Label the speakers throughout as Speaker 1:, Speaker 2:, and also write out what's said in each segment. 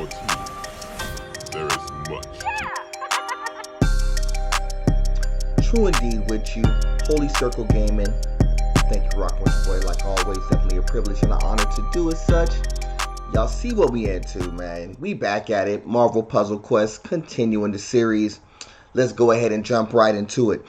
Speaker 1: team. There is much.
Speaker 2: True indeed with you. Holy Circle Gaming. Thank you for rocking with your boy. Like always, definitely a privilege and an honor to do as such. Y'all see what we into, man. We back at it. Marvel Puzzle Quest, continuing the series. Let's go ahead and jump right into it.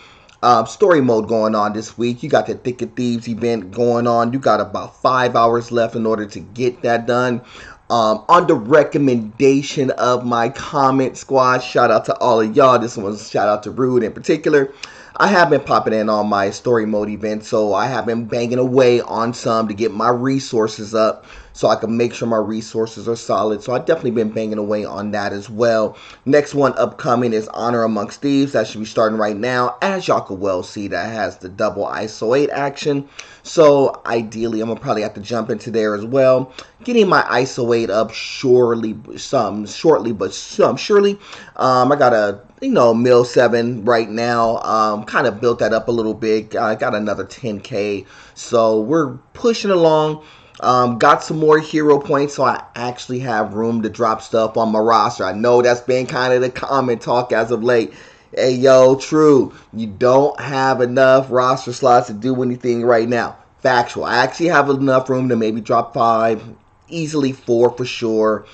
Speaker 2: Story mode going on this week. You got the Thick of Thieves event going on. You got about 5 hours left in order to get that done. On the recommendation of my comment squad, shout out to all of y'all. This one's shout out to Rude in particular. I have been popping in on my story mode event, so I have been banging away on some to get my resources up so I can make sure my resources are solid. So I've definitely been banging away on that as well. Next one upcoming is Honor Amongst Thieves. That should be starting right now. As y'all can well see, that has the double ISO 8 action. So ideally, I'm going to probably have to jump into there as well. Getting my ISO 8 up shortly. I got a mil 7 right now. Kind of built that up a little bit. I got another 10k, so we're pushing along. Got some more hero points, so I actually have room to drop stuff on my roster. I know that's been kind of the common talk as of late. Hey yo, true, you don't have enough roster slots to do anything right now. Factual. I actually have enough room to maybe drop 5, easily 4 for sure.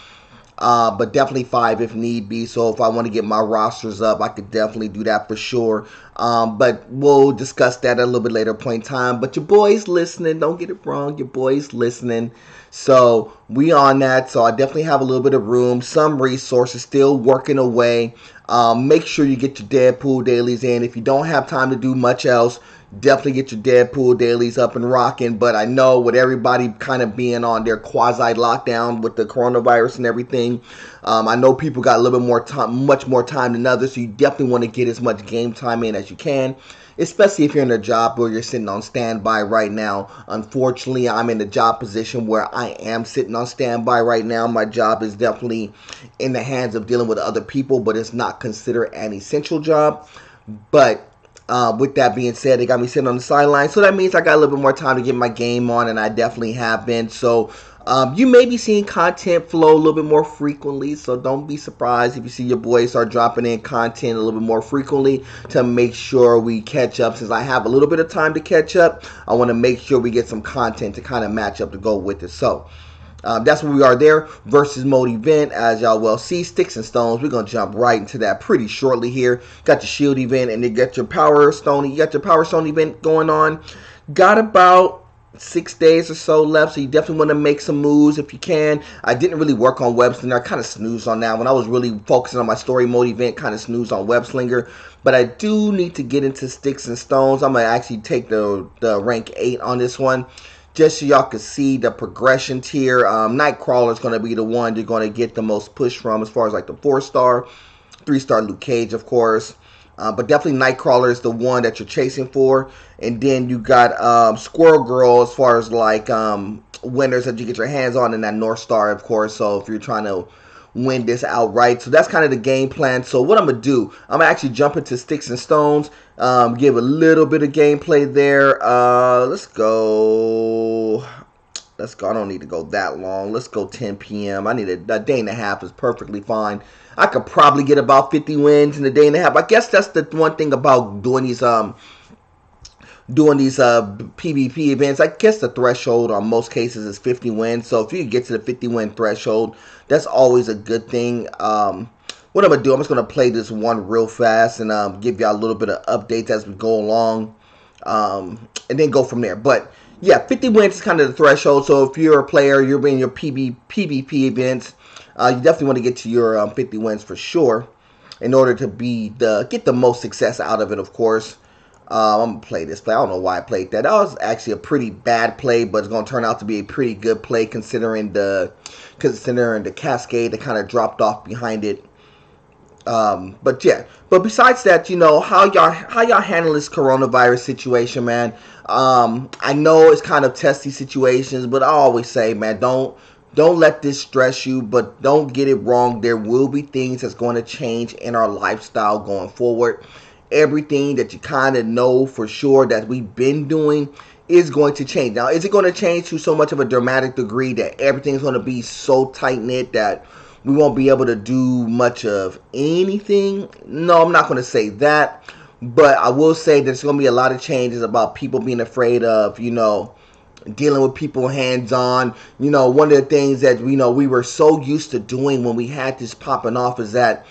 Speaker 2: But definitely 5 if need be. So if I want to get my rosters up, I could definitely do that for sure. But we'll discuss that at a little bit later point in time. But your boy's listening. Don't get it wrong. Your boy's listening. So we on that. So I definitely have a little bit of room. Some resources still working away. Make sure you get your Deadpool dailies in. If you don't have time to do much else, definitely get your Deadpool dailies up and rocking. But I know with everybody kind of being on their quasi lockdown with the coronavirus and everything, I know people got a little bit more time, much more time than others. So you definitely want to get as much game time in as you can, especially if you're in a job where you're sitting on standby right now. Unfortunately, I'm in a job position where I am sitting on standby right now. My job is definitely in the hands of dealing with other people, but it's not considered an essential job. But with that being said, they got me sitting on the sideline, so that means I got a little bit more time to get my game on, and I definitely have been. So you may be seeing content flow a little bit more frequently, so don't be surprised if you see your boys start dropping in content a little bit more frequently to make sure we catch up. Since I have a little bit of time to catch up, I want to make sure we get some content to kind of match up to go with it. So that's where we are there. Versus mode event, as y'all well see, sticks and stones. We're gonna jump right into that pretty shortly here. Got your shield event, and you got your power stone. You got your power stone event going on. Got about 6 days or so left, so you definitely want to make some moves if you can. I didn't really work on web slinger. I kind of snoozed on that when I was really focusing on my story mode event. Kind of snoozed on web slinger, but I do need to get into sticks and stones. I'm gonna actually take the rank 8 on this one, just so y'all can see the progression tier. Nightcrawler is going to be the one you're going to get the most push from as far as like the 4-star, 3-star Luke Cage, of course. But definitely Nightcrawler is the one that you're chasing for. And then you got Squirrel Girl as far as like winners that you get your hands on, in that North Star, of course. So if you're trying to win this outright. So that's kind of the game plan. So what I'm going to do, I'm going to actually jump into sticks and stones. Give a little bit of gameplay there. Let's go. I don't need to go that long. Let's go 10 p.m. I need a day and a half is perfectly fine. I could probably get about 50 wins in a day and a half. I guess that's the one thing about doing these PvP events. I guess the threshold on most cases is 50 wins. So if you get to the 50 win threshold, that's always a good thing. What I'm going to do, I'm just going to play this one real fast and give y'all a little bit of updates as we go along, and then go from there. But yeah, 50 wins is kind of the threshold. So if you're a player, you're in your PvP events, you definitely want to get to your 50 wins for sure in order to get the most success out of it, of course. I'm going to play this play. I don't know why I played that. That was actually a pretty bad play, but it's going to turn out to be a pretty good play considering the cascade that kind of dropped off behind it. But yeah, but besides that, how y'all handle this coronavirus situation, man. I know it's kind of testy situations, but I always say, man, don't let this stress you, but don't get it wrong. There will be things that's going to change in our lifestyle going forward. Everything that you kind of know for sure that we've been doing is going to change. Now, is it going to change to so much of a dramatic degree that everything's going to be so tight-knit that we won't be able to do much of anything. No, I'm not going to say that. But I will say there's going to be a lot of changes about people being afraid of, dealing with people hands-on. One of the things that, we were so used to doing when we had this popping off is that,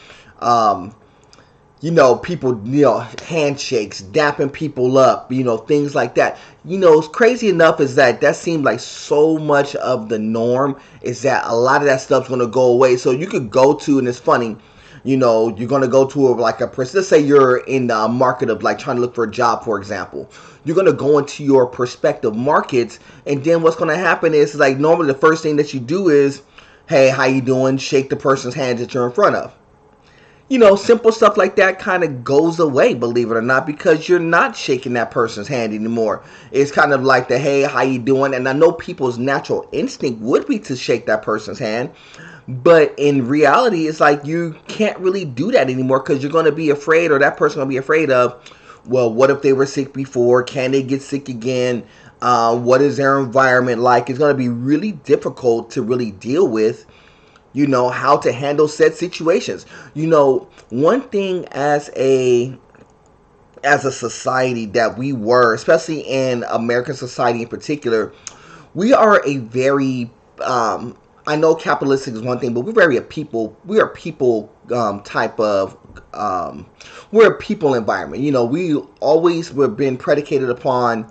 Speaker 2: people, handshakes, dapping people up, things like that. It's crazy enough is that seemed like so much of the norm is that a lot of that stuff's going to go away. So you could go to, and it's funny, you're going to go to like a person, let's say you're in the market of like trying to look for a job, for example. You're going to go into your prospective markets, and then what's going to happen is like normally the first thing that you do is, hey, how you doing? Shake the person's hand that you're in front of. Simple stuff like that kind of goes away, believe it or not, because you're not shaking that person's hand anymore. It's kind of like the, hey, how you doing? And I know people's natural instinct would be to shake that person's hand, but in reality, it's like you can't really do that anymore because you're going to be afraid, or that person's going to be afraid of, well, what if they were sick before? Can they get sick again? What is their environment like? It's going to be really difficult to really deal with, how to handle said situations. One thing as a society that we were, especially in American society in particular, we are a very, I know capitalistic is one thing, but we're a people type of, we're a people environment. We always have been predicated upon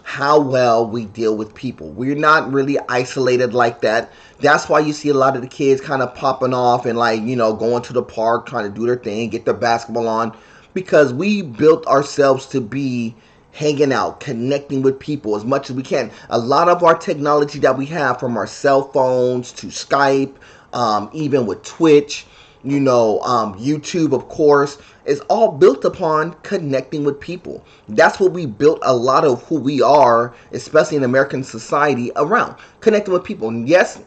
Speaker 2: how well we deal with people. We're not really isolated like that. That's why you see a lot of the kids kind of popping off and like, going to the park, trying to do their thing, get their basketball on, because we built ourselves to be hanging out, connecting with people as much as we can. A lot of our technology that we have, from our cell phones to Skype, even with Twitch, YouTube, of course, is all built upon connecting with people. That's what we built a lot of who we are, especially in American society, around connecting with people. And yes,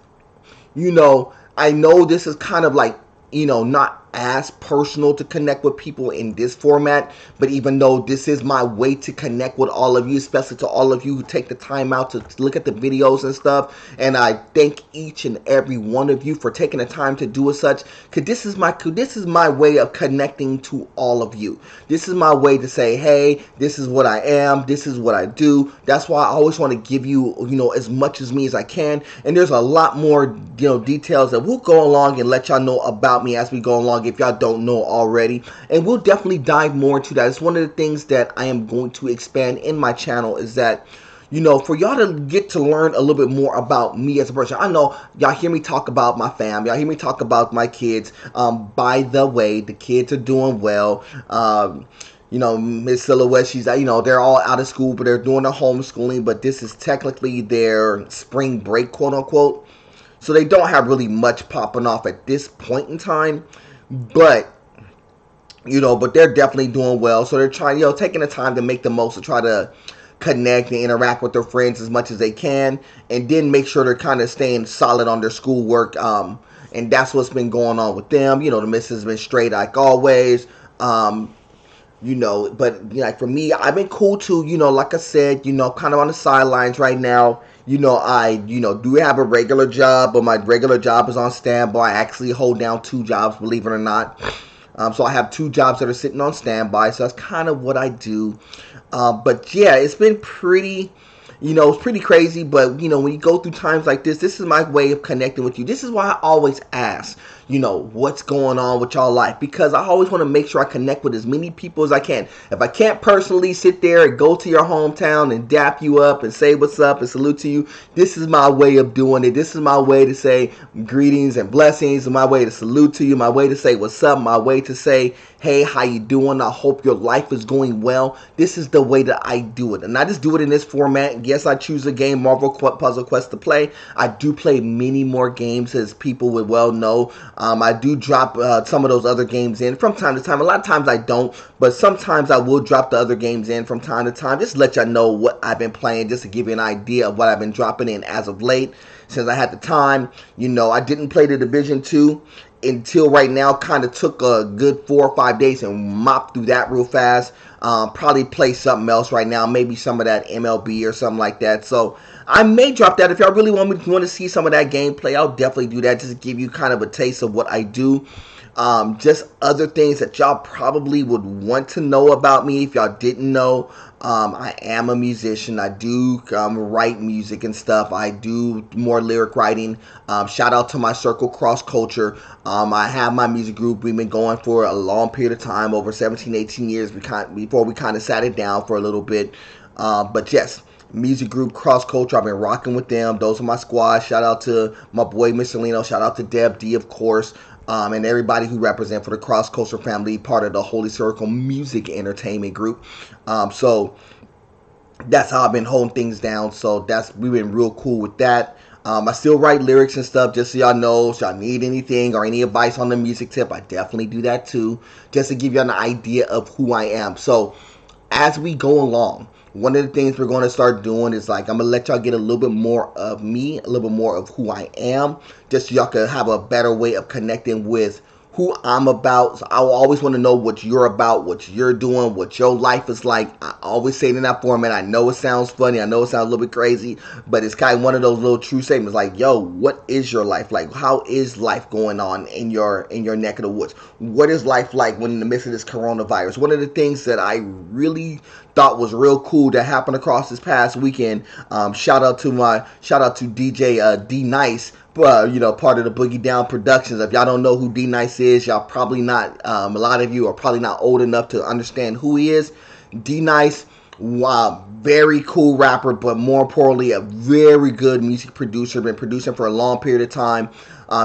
Speaker 2: I know this is kind of like, not as personal to connect with people in this format, but even though this is my way to connect with all of you, especially to all of you who take the time out to look at the videos and stuff, and I thank each and every one of you for taking the time to do as such, because this is my way of connecting to all of you. This is my way to say, hey, this is what I am, this is what I do. That's why I always want to give you, as much as me as I can, and there's a lot more, details that we'll go along and let y'all know about me as we go along, if y'all don't know already, and we'll definitely dive more into that. It's one of the things that I am going to expand in my channel, is that, for y'all to get to learn a little bit more about me as a person. I know y'all hear me talk about my fam, y'all hear me talk about my kids. By the way, the kids are doing well. Miss Silhouette, she's, they're all out of school, but they're doing the homeschooling, but this is technically their spring break, quote unquote. So they don't have really much popping off at this point in time, but they're definitely doing well. So they're trying, taking the time to make the most to try to connect and interact with their friends as much as they can, and then make sure they're kind of staying solid on their schoolwork. And that's what's been going on with them. The missus has been straight like always. But for me, I've been cool too. Like I said, kind of on the sidelines right now. I do have a regular job, but my regular job is on standby. I actually hold down 2 jobs, believe it or not. So I have 2 jobs that are sitting on standby. So that's kind of what I do. But yeah, it's been pretty, it's pretty crazy. But, when you go through times like this is my way of connecting with you. This is why I always ask, what's going on with y'all life, because I always want to make sure I connect with as many people as I can. If I can't personally sit there and go to your hometown and dap you up and say what's up and salute to you, this is my way of doing it. This is my way to say greetings and blessings, my way to salute to you, my way to say what's up, my way to say, hey, how you doing? I hope your life is going well. This is the way that I do it. And I just do it in this format. Yes, I choose a game, Marvel Pazzle Quest, to play. I do play many more games, as people would well know. I do drop some of those other games in from time to time. A lot of times I don't, but sometimes I will drop the other games in from time to time. Just to let y'all know what I've been playing, just to give you an idea of what I've been dropping in as of late. Since I had the time, I didn't play the Division 2, until right now, kind of took a good 4 or 5 days and mopped through that real fast. Probably play something else right now, maybe some of that MLB or something like that. So I may drop that. If y'all really want to see some of that gameplay, I'll definitely do that, just to give you kind of a taste of what I do. Just other things that y'all probably would want to know about me if y'all didn't know. I am a musician. I do write music and stuff. I do more lyric writing. Shout out to my circle, Cross Culture. I have my music group. We've been going for a long period of time, over 17, 18 years before we kind of sat it down for a little bit. But yes, music group Cross Culture. I've been rocking with them. Those are my squad. Shout out to my boy Michelino. Shout out to Deb D, of course. And everybody who represent for the Cross Culture family, part of the Holy Circle Music Entertainment Group. So that's how I've been holding things down. So we've been real cool with that. I still write lyrics and stuff, just so y'all know. If y'all need anything or any advice on the music tip, I definitely do that too, just to give you an idea of who I am. So as we go along, one of the things we're going to start doing is, like, I'm going to let y'all get a little bit more of me, a little bit more of who I am, just so y'all can have a better way of connecting with who I'm about. So I always want to know what you're about, what you're doing, what your life is like. I always say it in that format. I know it sounds funny. I know it sounds a little bit crazy, but it's kind of one of those little true statements like, yo, what is your life like? How is life going on in your neck of the woods? What is life like when in the midst of this coronavirus? One of the things that I really thought was real cool that happened across this past weekend. Shout out to DJ D Nice, part of the Boogie Down Productions. If y'all don't know who D Nice is, y'all probably not. A lot of you are probably not old enough to understand who he is. D Nice, wow, very cool rapper, but more importantly, a very good music producer. Been producing for a long period of time.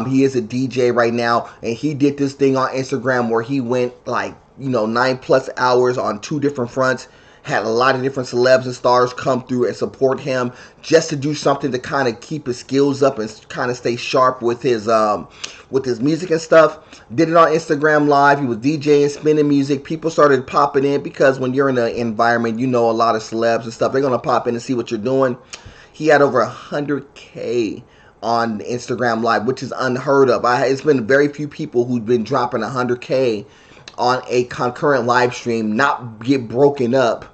Speaker 2: He is a DJ right now, and he did this thing on Instagram where he went 9+ hours on 2 different fronts. Had a lot of different celebs and stars come through and support him, just to do something to kind of keep his skills up and kind of stay sharp with his music and stuff. Did it on Instagram Live. He was DJing, spinning music. People started popping in, because when you're in an environment, a lot of celebs and stuff, they're going to pop in and see what you're doing. He had over 100K on Instagram Live, which is unheard of. It's been very few people who've been dropping 100K on a concurrent live stream, not get broken up,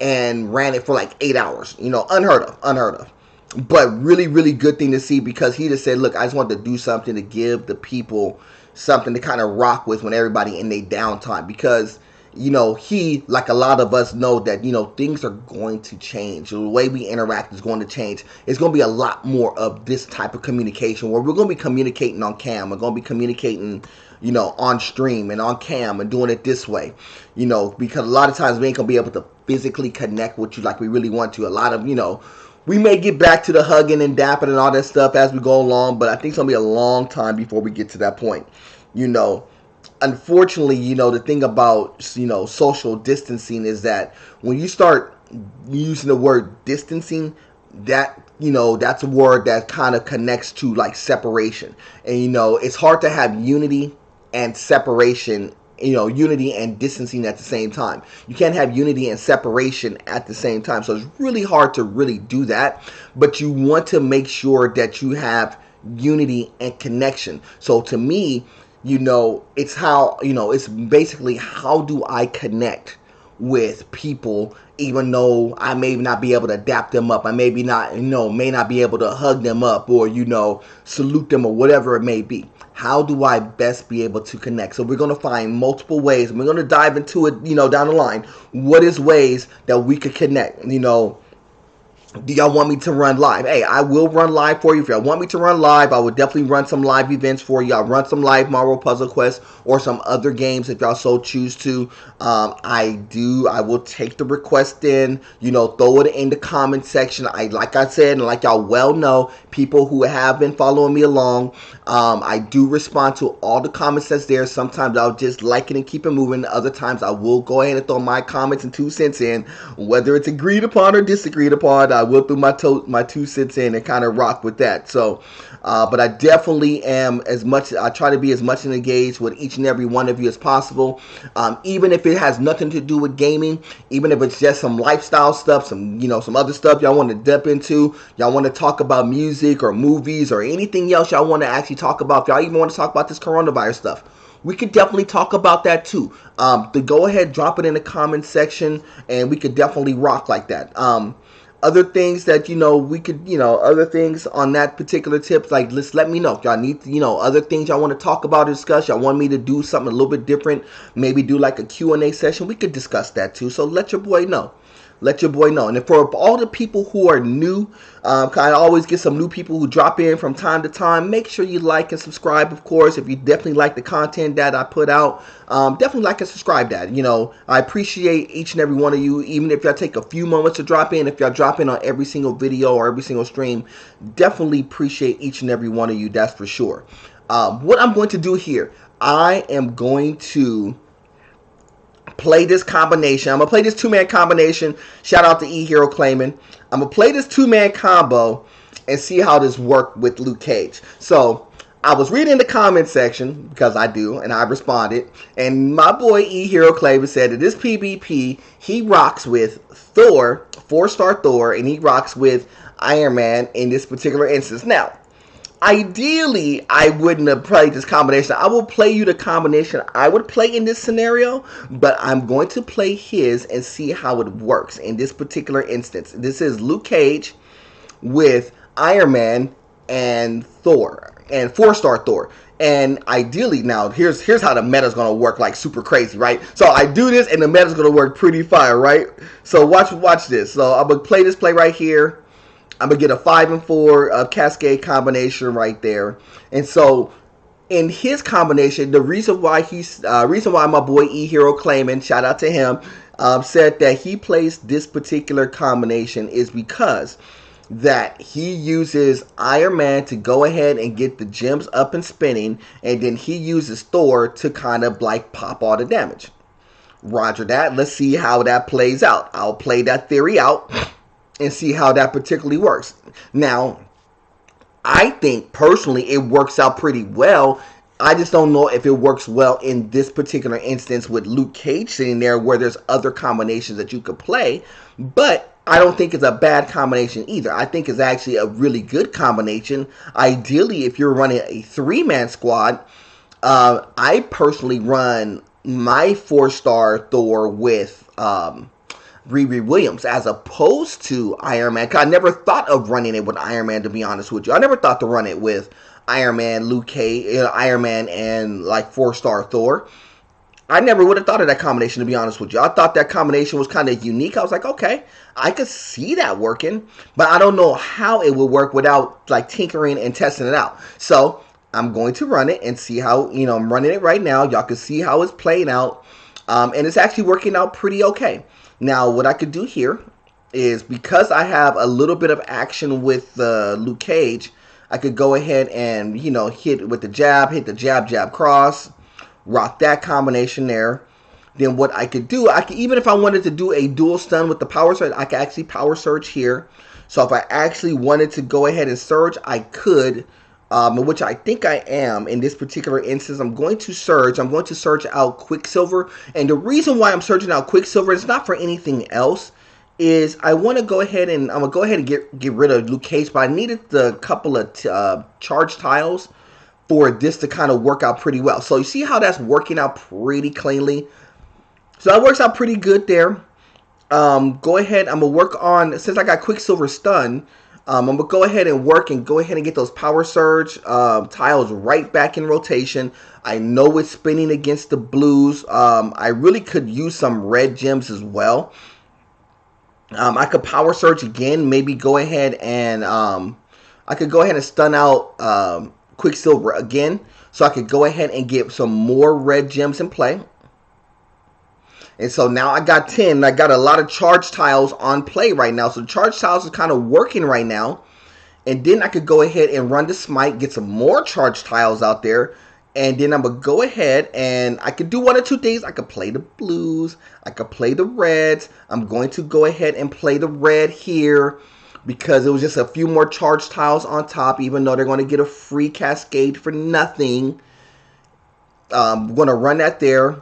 Speaker 2: and ran it for like 8 hours. Unheard of. But really, really good thing to see, because he just said, look, I just wanted to do something to give the people something to kind of rock with when everybody in their downtime. Because, he, like a lot of us, know that, things are going to change. The way we interact is going to change. It's going to be a lot more of this type of communication, where we're going to be communicating on cam. We're going to be communicating on stream and on cam, and doing it this way, because a lot of times we ain't gonna be able to physically connect with you like we really want to. A lot of, we may get back to the hugging and dapping and all that stuff as we go along, but I think it's gonna be a long time before we get to that point. Unfortunately, the thing about, social distancing is that when you start using the word distancing, that that's a word that kind of connects to like separation. And it's hard to have unity and separation, unity and distancing at the same time. You can't have unity and separation at the same time. So it's really hard to really do that. But you want to make sure that you have unity and connection. So to me, it's how, it's basically, how do I connect with people, even though I may not be able to dap them up. I may not be able to hug them up, or, salute them, or whatever it may be. How do I best be able to connect? So we're going to find multiple ways, and we're going to dive into it, down the line. What is ways that we could connect? Do y'all want me to run live? Hey, I will run live for you. If y'all want me to run live, I would definitely run some live events for you. I'll run some live Marvel Puzzle Quest or some other games if y'all so choose to. I will take the request in, throw it in the comment section. Like I said, and like y'all well know, people who have been following me along, I do respond to all the comments that's there. Sometimes I'll just like it and keep it moving. Other times I will go ahead and throw my comments and 2 cents in, whether it's agreed upon or disagreed upon. I will throw my 2 cents in and kind of rock with that. So, but I definitely am I try to be as much engaged with each and every one of you as possible. Even if it has nothing to do with gaming, even if it's just some lifestyle stuff, some other stuff y'all want to dip into, y'all want to talk about music or movies or anything else y'all want to actually talk about. If y'all even want to talk about this coronavirus stuff, we could definitely talk about that too. Go ahead, drop it in the comment section, and we could definitely rock like that. Other things that, we could, other things on that particular tip, like, let me know if y'all need, other things y'all want to talk about or discuss. Y'all want me to do something a little bit different, maybe do like a Q&A session. We could discuss that too. So let your boy know. Let your boy know. And for all the people who are new, kind of always get some new people who drop in from time to time. Make sure you like and subscribe, of course. If you definitely like the content that I put out, definitely like and subscribe that. I appreciate each and every one of you, even if y'all take a few moments to drop in. If y'all drop in on every single video or every single stream, definitely appreciate each and every one of you. That's for sure. What I'm going to do here, I am going to play this combination. I'm going to play this 2-man combination. Shout out to E-Hero Clayman. I'm going to play this 2-man combo and see how this worked with Luke Cage. So, I was reading the comment section, because I do, and I responded. And my boy E-Hero Clayman said that this PvP, he rocks with Thor, 4-star Thor, and he rocks with Iron Man in this particular instance. Now, ideally, I wouldn't have played this combination. I will play you the combination I would play in this scenario, but I'm going to play his and see how it works in this particular instance. This is Luke Cage with Iron Man and Thor, and 4-star Thor. And ideally, now, here's how the meta's going to work, like super crazy, right? So I do this, and the meta's going to work pretty fire, right? So watch this. So I'm going to play this play right here. I'm going to get a 5 and 4 Cascade combination right there. And so, in his combination, the reason why my boy E-Hero Clayman, shout out to him, said that he plays this particular combination is because that he uses Iron Man to go ahead and get the gems up and spinning, and then he uses Thor to kind of like pop all the damage. Roger that. Let's see how that plays out. I'll play that theory out and see how that particularly works. Now, I think personally it works out pretty well. I just don't know if it works well in this particular instance with Luke Cage sitting there where there's other combinations that you could play. But I don't think it's a bad combination either. I think it's actually a really good combination. Ideally, if you're running a 3-man squad, I personally run my 4-star Thor with Riri Williams as opposed to Iron Man. I never thought of running it with Iron Man, to be honest with you. I never thought to run it with Iron Man, Luke Cage, Iron Man, and like 4-star Thor. I never would have thought of that combination, to be honest with you. I thought that combination was kind of unique. I was like, okay, I could see that working, but I don't know how it would work without like tinkering and testing it out. So I'm going to run it and see how, I'm running it right now. Y'all can see how it's playing out, and it's actually working out pretty okay. Now, what I could do here is, because I have a little bit of action with Luke Cage, I could go ahead and, hit with the jab, hit the jab, jab, cross, rock that combination there. Then what I could do, even if I wanted to do a dual stun with the power surge, I could actually power surge here. So if I actually wanted to go ahead and surge, I could, which I think I am in this particular instance. I'm going to surge out Quicksilver. And the reason why I'm surging out Quicksilver is not for anything else. Is I'm going to go ahead and get rid of Luke Cage, but I needed the couple of charge tiles for this to kind of work out pretty well. So you see how that's working out pretty cleanly. So that works out pretty good there. Go ahead. I'm going to work on, since I got Quicksilver stun, I'm going to go ahead and get those power surge tiles right back in rotation. I know it's spinning against the blues. I really could use some red gems as well. I could power surge again, maybe go ahead and stun out Quicksilver again, so I could go ahead and get some more red gems in play. And so now I got 10. I got a lot of charge tiles on play right now. So charge tiles is kind of working right now. And then I could go ahead and run the smite, get some more charge tiles out there. And then I'm going to go ahead and I could do one or two things. I could play the blues. I could play the reds. I'm going to go ahead and play the red here because it was just a few more charge tiles on top, even though they're going to get a free cascade for nothing. I'm going to run that there.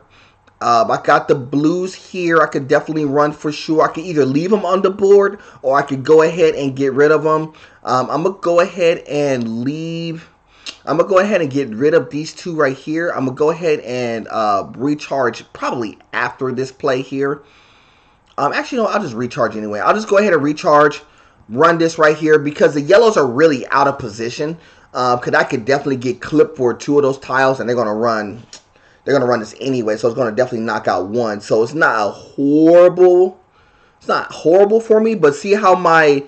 Speaker 2: I got the blues here. I could definitely run for sure. I could either leave them on the board or I could go ahead and get rid of them. I'm going to go ahead and leave. I'm going to go ahead and get rid of these two right here. I'm going to go ahead and recharge probably after this play here. Actually, no, I'll just recharge anyway. I'll just go ahead and recharge, run this right here because the yellows are really out of position. Because I could definitely get clipped for two of those tiles and they're going to run this anyway, so it's going to definitely knock out one. So it's not horrible for me, but see how my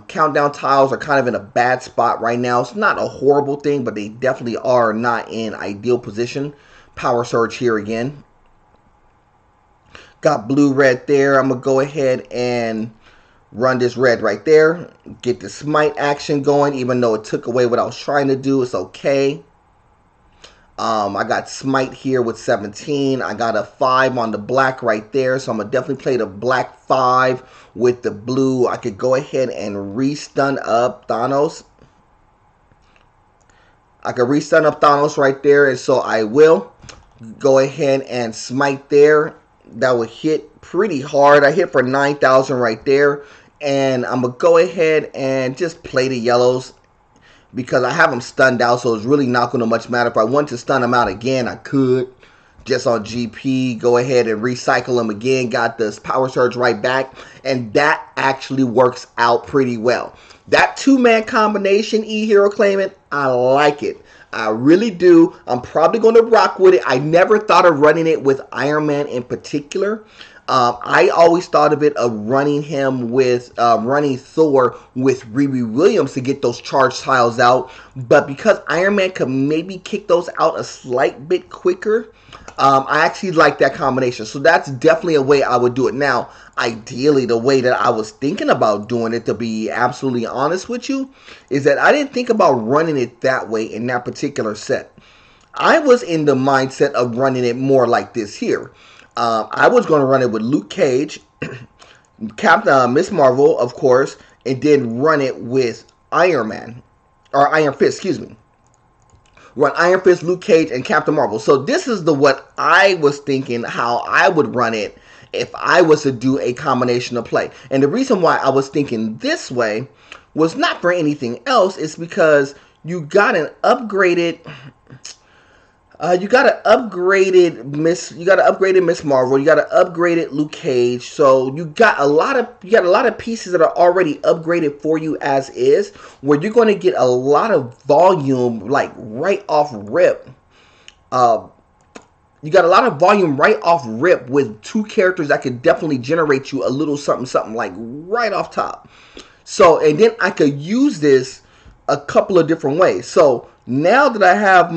Speaker 2: countdown tiles are kind of in a bad spot right now. It's not a horrible thing, but they definitely are not in ideal position. Power surge here again. Got blue red there. I'm going to go ahead and run this red right there. Get the smite action going, even though it took away what I was trying to do. It's okay. I got smite here with 17. I got a 5 on the black right there. So I'm going to definitely play the black 5 with the blue. I could go ahead and re-stun up Thanos. I could re-stun up Thanos right there. And so I will go ahead and smite there. That would hit pretty hard. I hit for 9,000 right there. And I'm going to go ahead and just play the yellows, because I have them stunned out, so it's really not going to much matter. If I wanted to stun them out again, I could. Just on GP, go ahead and recycle them again. Got this power surge right back. And that actually works out pretty well. That two-man combination, E-Hero Claimant, I like it. I really do. I'm probably going to rock with it. I never thought of running it with Iron Man in particular. I always thought of it of running him with running Thor with Riri Williams to get those charge tiles out. But because Iron Man could maybe kick those out a slight bit quicker, I actually like that combination. So that's definitely a way I would do it. Now, ideally, the way that I was thinking about doing it, to be absolutely honest with you, is that I didn't think about running it that way in that particular set. I was in the mindset of running it more like this here. I was going to run it with Luke Cage, Captain Miss Marvel, of course, and then run it with Iron Man, or Iron Fist, excuse me. Run Iron Fist, Luke Cage, and Captain Marvel. So this is what I was thinking how I would run it if I was to do a combination of play. And the reason why I was thinking this way was not for anything else. It's because you got an upgraded... you got an upgraded Miss Marvel. You got an upgraded Luke Cage. So you got a lot of pieces that are already upgraded for you as is, where you're going to get a lot of volume like right off rip. You got a lot of volume right off rip with two characters that could definitely generate you a little something like right off top. So, and then I could use this a couple of different ways. So now that I have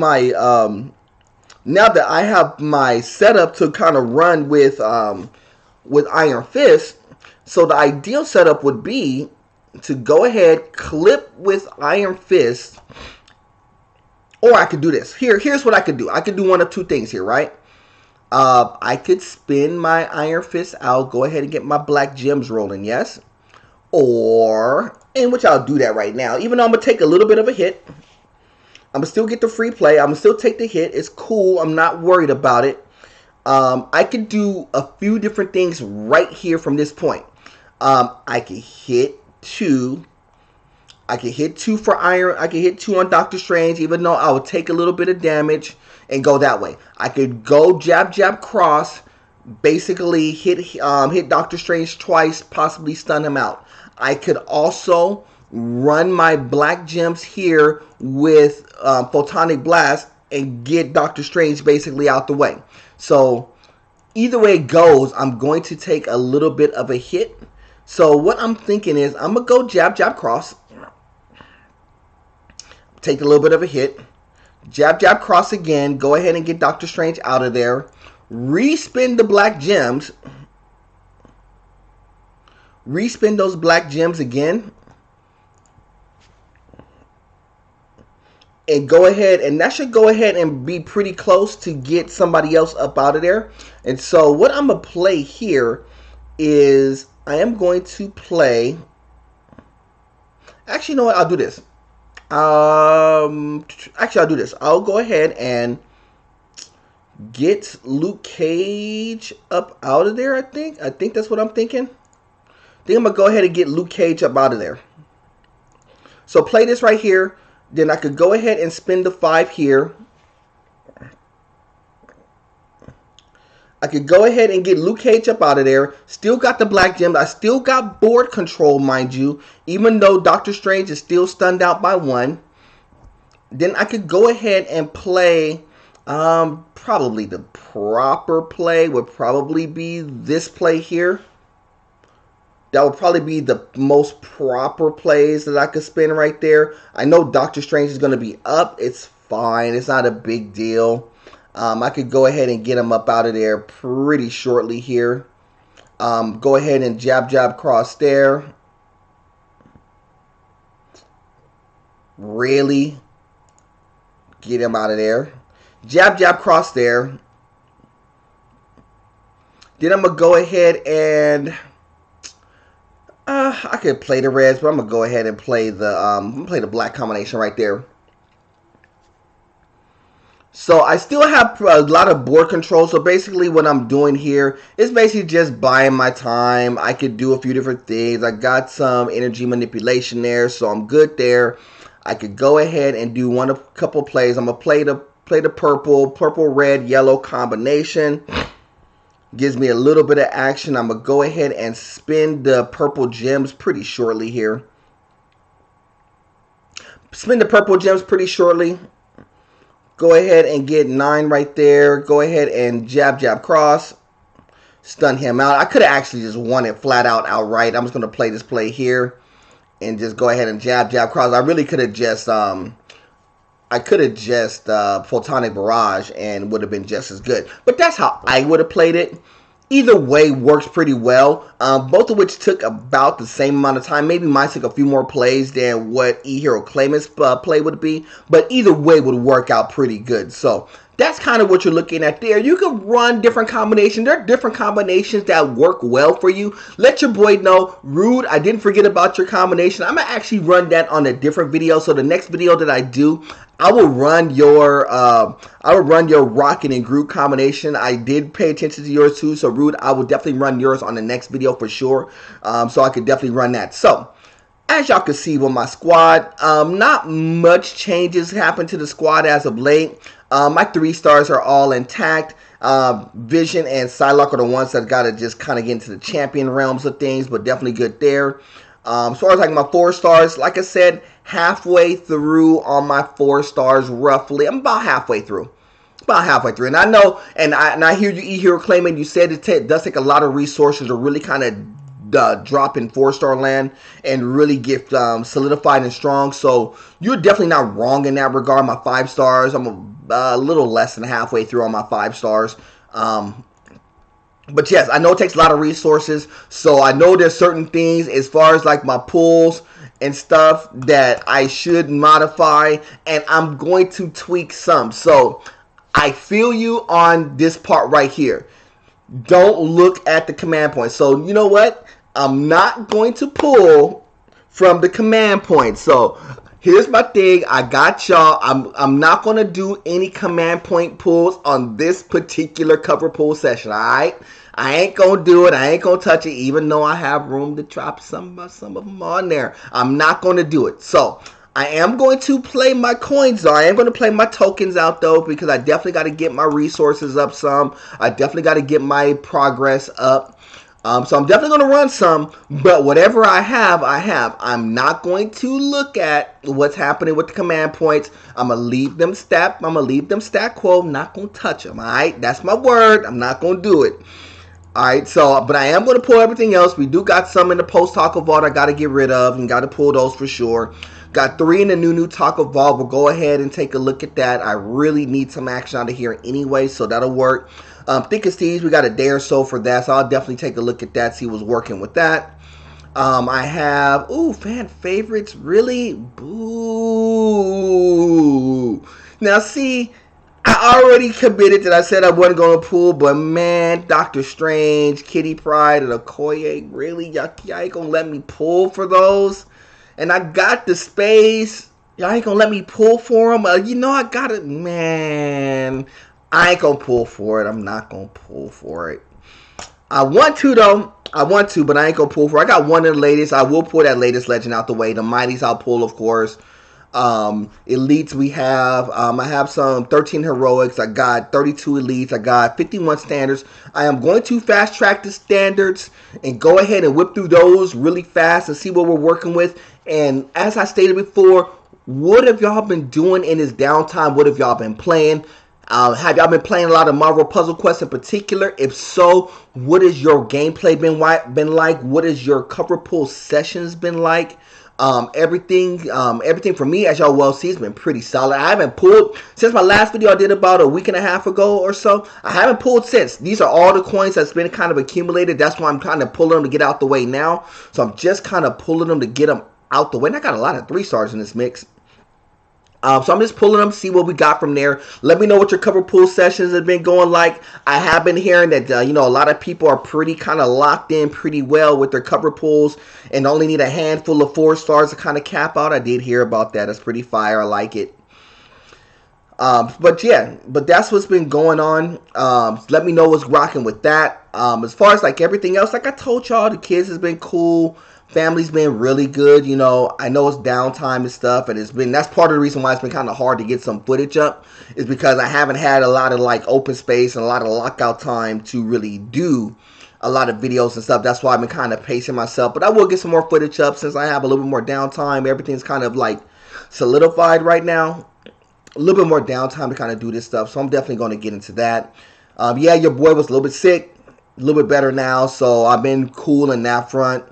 Speaker 2: my setup to kind of run with Iron Fist, so the ideal setup would be to go ahead, clip with Iron Fist, or I could do this. Here's what I could do. I could do one of two things here, right? I could spin my Iron Fist out, go ahead and get my black gems rolling, yes? Or, in which I'll do that right now, even though I'm going to take a little bit of a hit. I'm going to still get the free play. I'm going to still take the hit. It's cool. I'm not worried about it. I could do a few different things right here from this point. I could hit 2. I could hit 2 for Iron. I could hit 2 on Doctor Strange, even though I would take a little bit of damage and go that way. I could go jab, jab, cross, basically hit Doctor Strange twice, possibly stun him out. I could also run my black gems here with Photonic Blast and get Doctor Strange basically out the way. So either way it goes, I'm going to take a little bit of a hit. So what I'm thinking is I'm going to go jab, jab, cross. Take a little bit of a hit. Jab, jab, cross again. Go ahead and get Doctor Strange out of there. Respin the black gems. Respin those black gems again. And go ahead, and that should go ahead and be pretty close to get somebody else up out of there. And so what I'm going to play here is I am going to play Actually, you know what? I'll do this. Actually, I'll do this. I'll go ahead and get Luke Cage up out of there, I think. I think that's what I'm thinking. I think I'm going to go ahead and get Luke Cage up out of there. So play this right here. Then I could go ahead and spend the 5 here. I could go ahead and get Luke Cage up out of there. Still got the black gems. I still got board control, mind you. Even though Doctor Strange is still stunned out by 1. Then I could go ahead and play... probably the proper play would probably be this play here. That would probably be the most proper plays that I could spin right there. I know Doctor Strange is going to be up. It's fine. It's not a big deal. I could go ahead and get him up out of there pretty shortly here. Go ahead and jab cross there. Really get him out of there. Jab cross there. Then I'm going to go ahead and... I could play the reds, but I'm going to go ahead and play the black combination right there. So I still have a lot of board control. So basically what I'm doing here is basically just buying my time. I could do a few different things. I got some energy manipulation there, so I'm good there. I could go ahead and do a couple plays. I'm going to play the purple, red, yellow combination. Gives me a little bit of action. I'm going to go ahead and spin the purple gems pretty shortly here. Spin the purple gems pretty shortly. Go ahead and get 9 right there. Go ahead and jab cross. Stun him out. I could have actually just won it flat out outright. I'm just going to play this play here. And just go ahead and jab cross. I really could have just... Photonic Barrage and would have been just as good. But that's how I would have played it. Either way works pretty well. Both of which took about the same amount of time. Maybe mine took a few more plays than what E-Hero Claimant's play would be. But either way would work out pretty good. So that's kind of what you're looking at there. You can run different combinations. There are different combinations that work well for you. Let your boy know. Rude, I didn't forget about your combination. I'm going to actually run that on a different video. So the next video that I do, I will run your Rocket and Groot combination. I did pay attention to yours too. So Rude, I will definitely run yours on the next video for sure. So I could definitely run that. So as y'all can see with my squad, not much changes happened to the squad as of late. My 3 stars are all intact. Vision and Psylocke are the ones that got to just kind of get into the champion realms of things, but definitely good there. As far as like my 4 stars, like I said, halfway through on my 4 stars roughly. I'm about halfway through. And I know, and I hear you, E-Hero claiming you said it does take a lot of resources to really kind of drop in 4-star land and really get solidified and strong. So you're definitely not wrong in that regard. My 5 stars, I'm a little less than halfway through on my 5 stars. But yes, I know it takes a lot of resources. So I know there's certain things as far as like my pulls and stuff that I should modify, and I'm going to tweak some. So I feel you on this part right here. Don't look at the command point. So you know what? I'm not going to pull from the command point. So here's my thing. I got y'all. I'm not going to do any command point pulls on this particular cover pull session. All right? I ain't going to do it. I ain't going to touch it, even though I have room to drop some of them on there. I'm not going to do it. So I am going to play my coins, though. I am going to play my tokens out, though, because I definitely got to get my resources up some. I definitely got to get my progress up. So I'm definitely going to run some, but whatever I have, I have. I'm not going to look at what's happening with the command points. I'm going to leave them stat quo. I'm not going to touch them, all right? That's my word. I'm not going to do it. All right, so, but I am going to pull everything else. We do got some in the post-taco vault I got to get rid of and got to pull those for sure. Got 3 in the new taco vault. We'll go ahead and take a look at that. I really need some action out of here anyway, so that'll work. Think of Thieves, we got a day or so for that, so I'll definitely take a look at that, see what's working with that. I have, fan favorites, really? Boo. Now, see, I already committed that I said I wasn't going to pull, but man, Doctor Strange, Kitty Pryde, and Okoye, really? Y'all ain't going to let me pull for those? and I got the space. Y'all ain't gonna let me pull for him. You know I got it, man. I ain't gonna pull for it. I'm not gonna pull for it. I want to though. I want to, but I ain't gonna pull for it. I got one of the latest. I will pull that latest legend out the way. The mighties I'll pull, of course. Elites we have. I have some 13 heroics. I got 32 elites. I got 51 standards. I am going to fast track the standards and go ahead and whip through those really fast and see what we're working with. And as I stated before, what have y'all been doing in this downtime? What have y'all been playing? Have y'all been playing a lot of Marvel Puzzle Quest in particular? If so, what has your gameplay been like? What has your cover pull sessions been like? Everything for me, as y'all well see, has been pretty solid. I haven't pulled since my last video I did about a week and a half ago or so. I haven't pulled since. These are all the coins that's been kind of accumulated. That's why I'm kind of pulling them to get out the way now. So I'm just kind of pulling them to get them out the way. And I got a lot of 3-stars in this mix. So I'm just pulling them, see what we got from there. Let me know what your cover pull sessions have been going like. I have been hearing that, a lot of people are pretty kind of locked in pretty well with their cover pulls and only need a handful of 4-stars to kind of cap out. I did hear about that. That's pretty fire. I like it. But that's what's been going on. Let me know what's rocking with that. As far as like everything else, like I told y'all, the kids has been cool. Family's been really good. I know it's downtime and stuff, and that's part of the reason why it's been kind of hard to get some footage up, is because I haven't had a lot of like open space and a lot of lockout time to really do a lot of videos and stuff. That's why I've been kind of pacing myself, but I will get some more footage up since I have a little bit more downtime. Everything's kind of like solidified right now. A little bit more downtime to kind of do this stuff, so I'm definitely going to get into that. Yeah, your boy was a little bit sick, a little bit better now, so I've been cool in that front.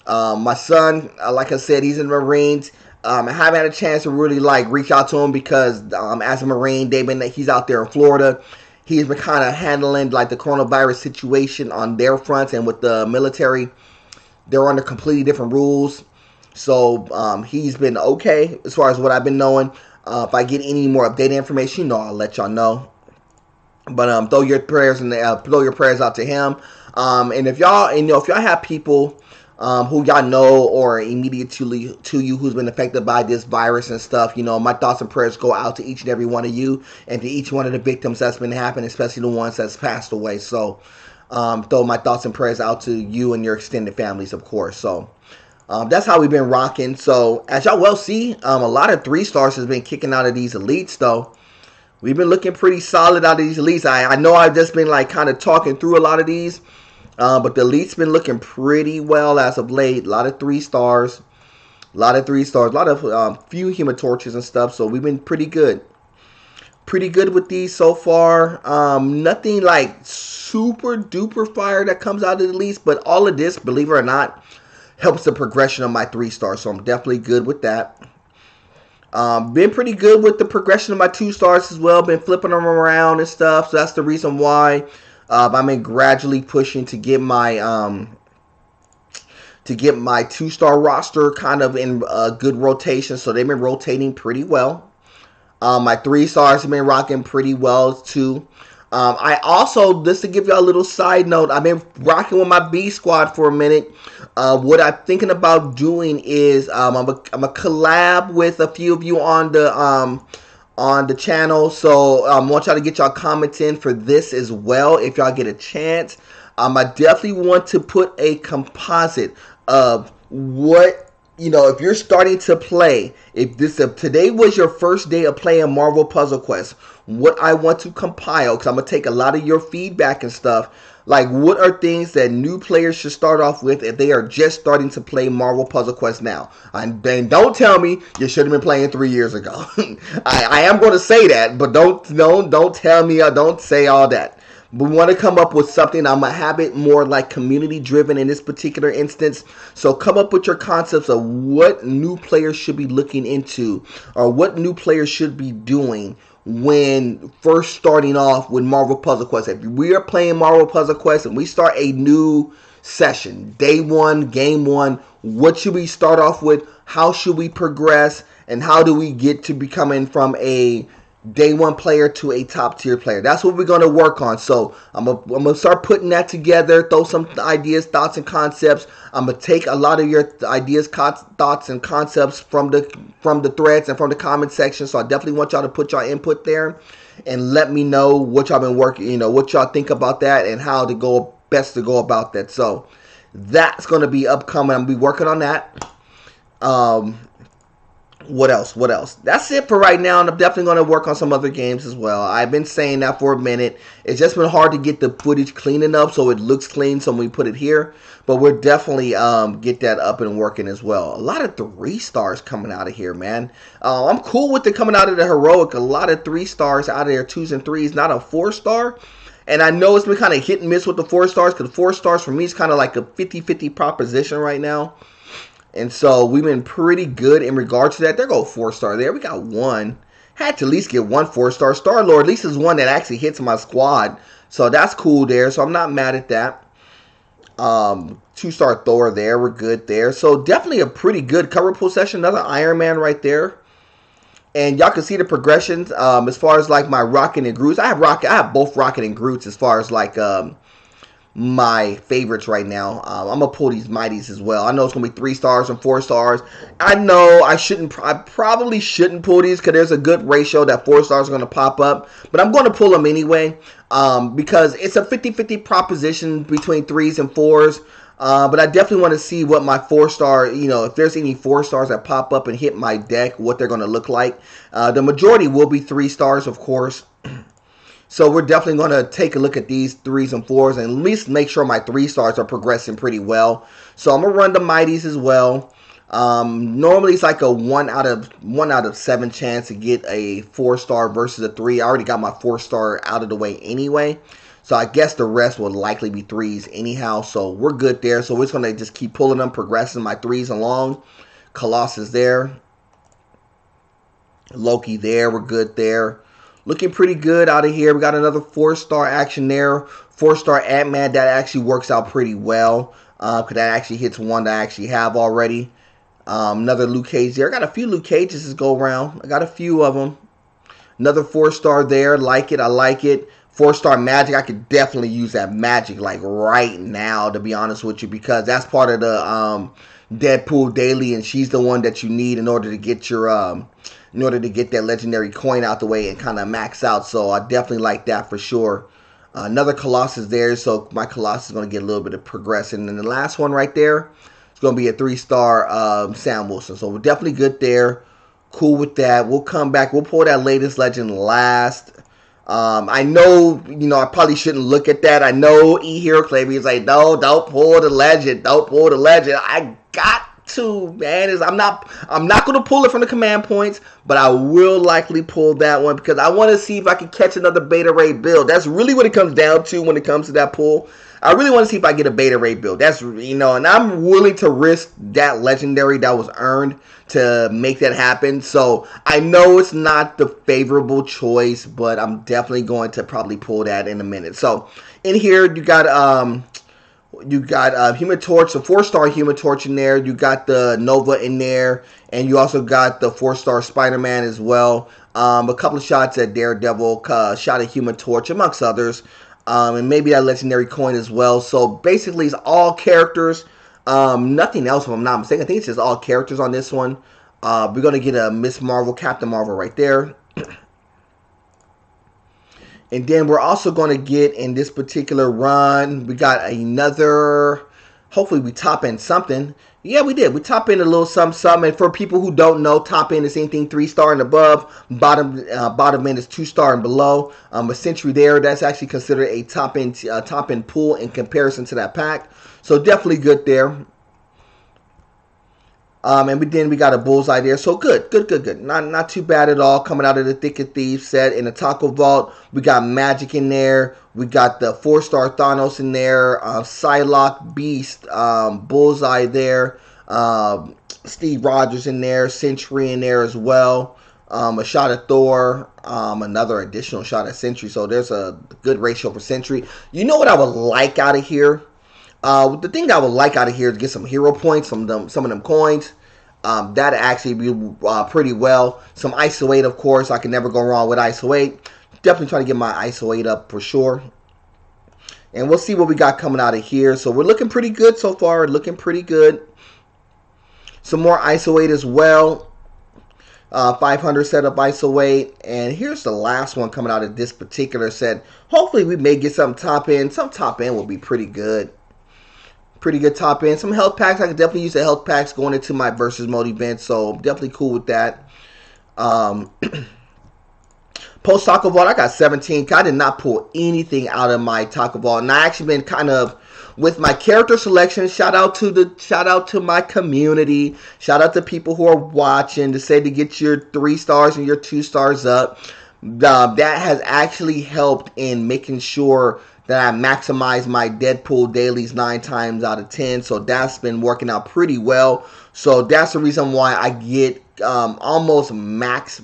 Speaker 2: My son, like I said, he's in the Marines. I haven't had a chance to really like reach out to him because as a Marine, he's out there in Florida. He's been kind of handling like the coronavirus situation on their fronts, and with the military, they're under completely different rules. So he's been okay as far as what I've been knowing. If I get any more updated information, I'll let y'all know. But throw your prayers out to him. And if y'all have people who y'all know or immediate to you who's been affected by this virus and stuff, my thoughts and prayers go out to each and every one of you and to each one of the victims that's been happening, especially the ones that's passed away. So throw my thoughts and prayers out to you and your extended families, of course. So that's how we've been rocking. So as y'all well see, a lot of 3-stars has been kicking out of these elites though. We've been looking pretty solid out of these elites. I know I've just been like kind of talking through a lot of these. But the elite's been looking pretty well as of late. A lot of 3-stars. A lot of few Human Torches and stuff. So we've been pretty good. Pretty good with these so far. Nothing like super duper fire that comes out of the elites. But all of this, believe it or not, helps the progression of my 3-stars. So I'm definitely good with that. Been pretty good with the progression of my 2-stars as well. Been flipping them around and stuff. So that's the reason why I've been gradually pushing to get my 2-star roster kind of in a good rotation. So they've been rotating pretty well. My 3-stars have been rocking pretty well too. I also, just to give y'all a little side note, I've been rocking with my B squad for a minute. What I'm thinking about doing is I'm a collab with a few of you on the channel. So I want y'all to get y'all comments in for this as well if y'all get a chance. I definitely want to put a composite of what, if you're starting to play, if today was your first day of playing Marvel Puzzle Quest, what I want to compile, because I'm going to take a lot of your feedback and stuff, like what are things that new players should start off with if they are just starting to play Marvel Puzzle Quest now. And don't tell me you should have been playing 3 years ago. I am going to say that, but don't tell me, don't say all that. We want to come up with something. I'm going to have it more like community driven in this particular instance. So come up with your concepts of what new players should be looking into or what new players should be doing when first starting off with Marvel Puzzle Quest. If we are playing Marvel Puzzle Quest and we start a new session, day 1, game 1, what should we start off with? How should we progress? And how do we get to becoming from a day one player to a top tier player. That's what we're going to work on. So I'm gonna start putting that together, throw some ideas, thoughts, and concepts. I'm gonna take a lot of your ideas, thoughts, and concepts from the threads and from the comment section. So I definitely want y'all to put y'all input there and let me know what y'all been working, what y'all think about that and how to go best to go about that. So that's going to be upcoming. I'm gonna be working on that. What else? That's it for right now, and I'm definitely going to work on some other games as well. I've been saying that for a minute. It's just been hard to get the footage clean enough so it looks clean, so we put it here. But we'll definitely get that up and working as well. A lot of 3 stars coming out of here, man. I'm cool with it coming out of the heroic. A lot of 3 stars out of there, 2s and 3s, not a 4-star. And I know it's been kind of hit and miss with the 4 stars, because 4 stars for me is kind of like a 50-50 proposition right now. And so we've been pretty good in regards to that. There go 4-star there. We got 1. Had to at least get 1 4-star. Star-Lord at least is one that actually hits my squad. So that's cool there. So I'm not mad at that. 2-star Thor there. We're good there. So definitely a pretty good cover pull session. Another Iron Man right there. And y'all can see the progressions as far as like my Rocket and Groots. I have both Rocket and Groots as far as like my favorites right now. I'm gonna pull these mighties as well. I know it's gonna be 3 stars and 4 stars. I know I probably shouldn't pull these because there's a good ratio that 4 stars are gonna pop up, but I'm gonna pull them anyway because it's a 50-50 proposition between 3s and 4s. But I definitely want to see what my 4-star, if there's any 4 stars that pop up and hit my deck, what they're going to look like. The majority will be 3 stars, of course. So we're definitely going to take a look at these 3s and 4s and at least make sure my 3 stars are progressing pretty well. So I'm going to run the mighties as well. Normally it's like a 1 out of 7 chance to get a 4-star versus a 3. I already got my 4-star out of the way anyway. So I guess the rest will likely be 3s anyhow. So we're good there. So we're just going to just keep pulling them, progressing my 3s along. Colossus there. Loki there. We're good there. Looking pretty good out of here. We got another 4-star action there. 4-star Ant-Man. That actually works out pretty well. Because that actually hits one that I actually have already. Another Luke Cage there. I got a few Luke Cages to go around. I got a few of them. Another 4-star there. Like it. I like it. 4-star Magic. I could definitely use that Magic like right now, to be honest with you. Because that's part of the Deadpool Daily. And she's the one that you need in order to get your... in order to get that legendary coin out the way and kind of max out. So I definitely like that for sure. Another Colossus there. So my Colossus is going to get a little bit of progression. And the last one right there is going to be a 3-star Sam Wilson. So we're definitely good there. Cool with that. We'll come back. We'll pull that latest legend last. I know, I probably shouldn't look at that. I know E-Hero Clavy is like, no, don't pull the legend. Don't pull the legend. I got to, man. I'm not going to pull it from the command points, but I will likely pull that one because I want to see if I can catch another Beta Ray build. That's really what it comes down to when it comes to that pull. I really want to see if I get a Beta Ray build. That's, and I'm willing to risk that legendary that was earned to make that happen. So I know it's not the favorable choice, but I'm definitely going to probably pull that in a minute. So in here, you got Human Torch, a 4-star Human Torch in there. You got the Nova in there, and you also got the 4-star Spider-Man as well. A couple of shots at Daredevil, shot at Human Torch, amongst others. And maybe that legendary coin as well. So basically, it's all characters. Nothing else, if I'm not mistaken. I think it's just all characters on this one. We're going to get a Miss Marvel, Captain Marvel right there. And then we're also going to get, in this particular run, we got another, hopefully we top in something. Yeah, we did. We top in a little something. And for people who don't know, top in is anything 3-star and above. Bottom end is 2-star and below. A Sentry there, that's actually considered a top end pull in comparison to that pack. So definitely good there. And then we got a Bullseye there. So good. Not too bad at all. Coming out of the Thick of Thieves set in the Taco Vault. We got Magic in there. We got the 4-star Thanos in there. Psylocke, Beast, Bullseye there. Steve Rogers in there. Sentry in there as well. A shot of Thor. Another additional shot at Sentry. So there's a good ratio for Sentry. You know what I would like out of here? The thing that I would like out of here is get some hero points, some of them coins. That'd actually be pretty well. Some ISO 8, of course. I can never go wrong with ISO 8. Definitely try to get my ISO 8 up for sure. And we'll see what we got coming out of here. So we're looking pretty good so far. Looking pretty good. Some more ISO 8 as well. 500 setup ISO 8. And here's the last one coming out of this particular set. Hopefully we may get some top end. Some top end will be pretty good. Pretty good top end. Some health packs. I could definitely use the health packs going into my versus mode event. So definitely cool with that. Post Taco Vault, I got 17. I did not pull anything out of my Taco Vault. And I actually been kind of with my character selection. Shout out to my community. Shout out to people who are watching to say to get your 3 stars and your 2 stars up. That has actually helped in making sure that I maximize my Deadpool dailies 9 times out of 10. So that's been working out pretty well. So that's the reason why I get almost max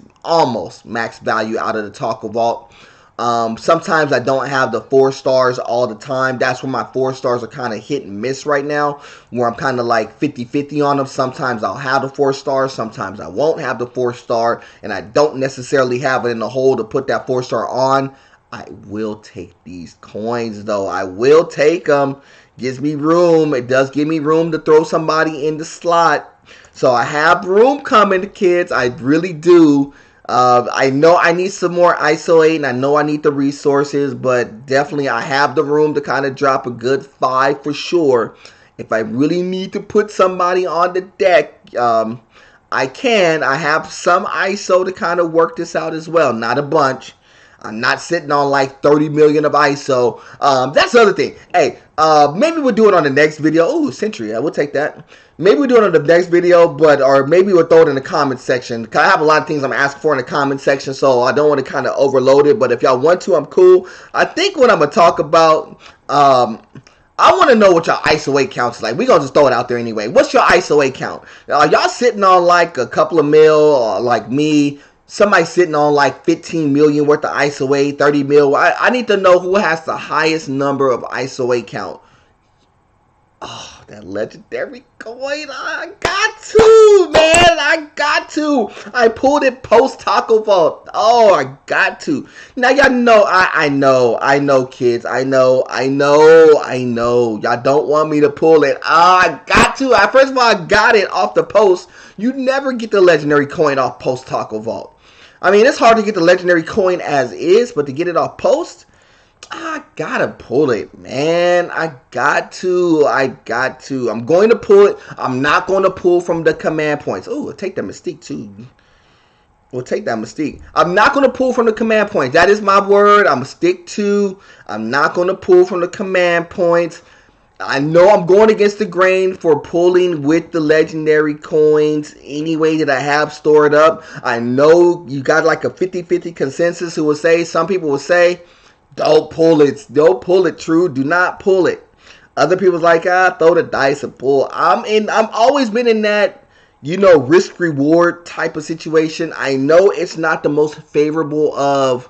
Speaker 2: value out of the Taco Vault. Sometimes I don't have the 4 stars all the time. That's where my 4 stars are kind of hit and miss right now, where I'm kind of like 50-50 on them. Sometimes I'll have the 4 stars, sometimes I won't have the 4 star, and I don't necessarily have it in the hole to put that 4 star on. I will take these coins though. I will take them. Gives me room. It does give me room to throw somebody in the slot. So I have room coming, kids. I really do. I know I need some more ISO 8, and I know I need the resources, but definitely I have the room to kind of drop a good 5 for sure. If I really need to put somebody on the deck, I can. I have some ISO to kind of work this out as well. Not a bunch. I'm not sitting on like 30 million of ISO. That's the other thing. Hey, maybe we'll do it on the next video. Ooh, Century. I will take that. Maybe we'll do it on the next video, or maybe we'll throw it in the comment section. Cause I have a lot of things I'm asking for in the comment section, so I don't want to kind of overload it. But if y'all want to, I'm cool. I think what I'm going to talk about, I want to know what your ISO 8 counts is like. We're going to just throw it out there anyway. What's your ISO 8 count? Y'all sitting on like a couple of mil, or like me? Somebody sitting on like 15 million worth of ISO 8, 30 mil. I need to know who has the highest number of ISO 8 count. Oh, that legendary coin. I got to, man. I got to. I pulled it post Taco Vault. Oh, I got to. Now, y'all know, I know, kids. I know. Y'all don't want me to pull it. Oh, I got to. First of all, I got it off the post. You never get the legendary coin off post Taco Vault. I mean, it's hard to get the legendary coin as is, but to get it off post, I gotta pull it, man. I got to. I'm going to pull it. I'm not going to pull from the command points. Oh, we'll take that Mystique, too. We'll take that Mystique. I'm not going to pull from the command points. That is my word. I'm going to stick to. I'm not going to pull from the command points. I know I'm going against the grain for pulling with the legendary coins anyway that I have stored up. I know you got like a 50-50 consensus who will say, some people will say, don't pull it. Don't pull it, True. Do not pull it. Other people's like, throw the dice and pull. I'm always been in that, risk reward type of situation. I know it's not the most favorable of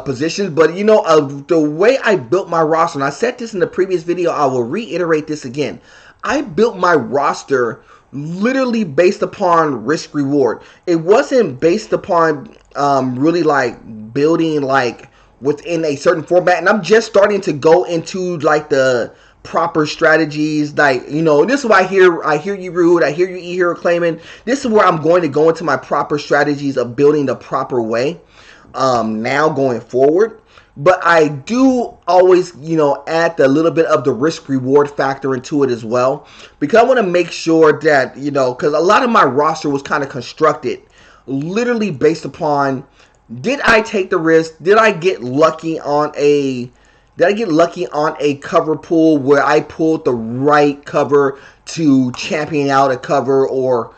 Speaker 2: positions, but the way I built my roster, and I said this in the previous video, I will reiterate this again. I built my roster literally based upon risk reward. It wasn't based upon really like building like within a certain format, and I'm just starting to go into like the proper strategies. Like, this is why I hear you, Rude. I hear you, E-Hero claiming. This is where I'm going to go into my proper strategies of building the proper way. Now going forward, but I do always, add the little bit of the risk reward factor into it as well, because I want to make sure that, because a lot of my roster was kind of constructed literally based upon, did I take the risk? Did I get lucky on a cover pull where I pulled the right cover to champion out a cover, or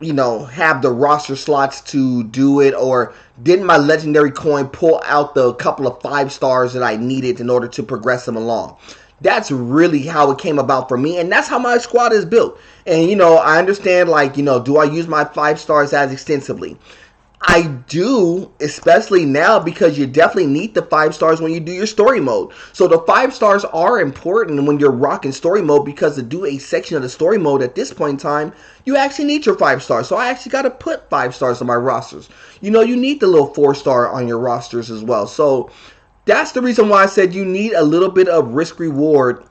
Speaker 2: have the roster slots to do it, or didn't my legendary coin pull out the couple of 5 stars that I needed in order to progress them along? That's really how it came about for me, and that's how my squad is built. And I understand, like, do I use my 5 stars as extensively? I do, especially now, because you definitely need the 5 stars when you do your story mode. So the 5 stars are important when you're rocking story mode, because to do a section of the story mode at this point in time, you actually need your 5 stars. So I actually got to put 5 stars on my rosters. You know, you need the little 4 star on your rosters as well. So that's the reason why I said you need a little bit of risk reward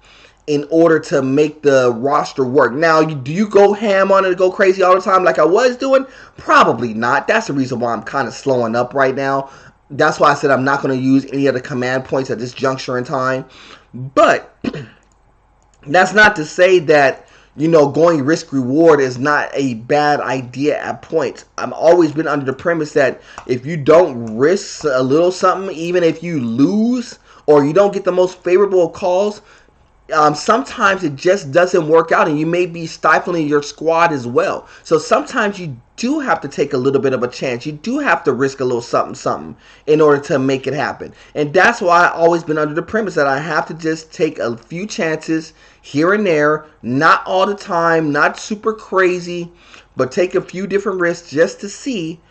Speaker 2: in order to make the roster work. Now, do you go ham on it and go crazy all the time like I was doing? Probably not. That's the reason why I'm kind of slowing up right now. That's why I said I'm not going to use any of the command points at this juncture in time. But that's not to say that, you know, going risk reward is not a bad idea at points. I've always been under the premise that if you don't risk a little something, even if you lose or you don't get the most favorable calls, sometimes it just doesn't work out, and you may be stifling your squad as well. So sometimes you do have to take a little bit of a chance. You do have to risk a little something in order to make it happen. And that's why I've always been under the premise that I have to just take a few chances here and there, not all the time, not super crazy, but take a few different risks just to see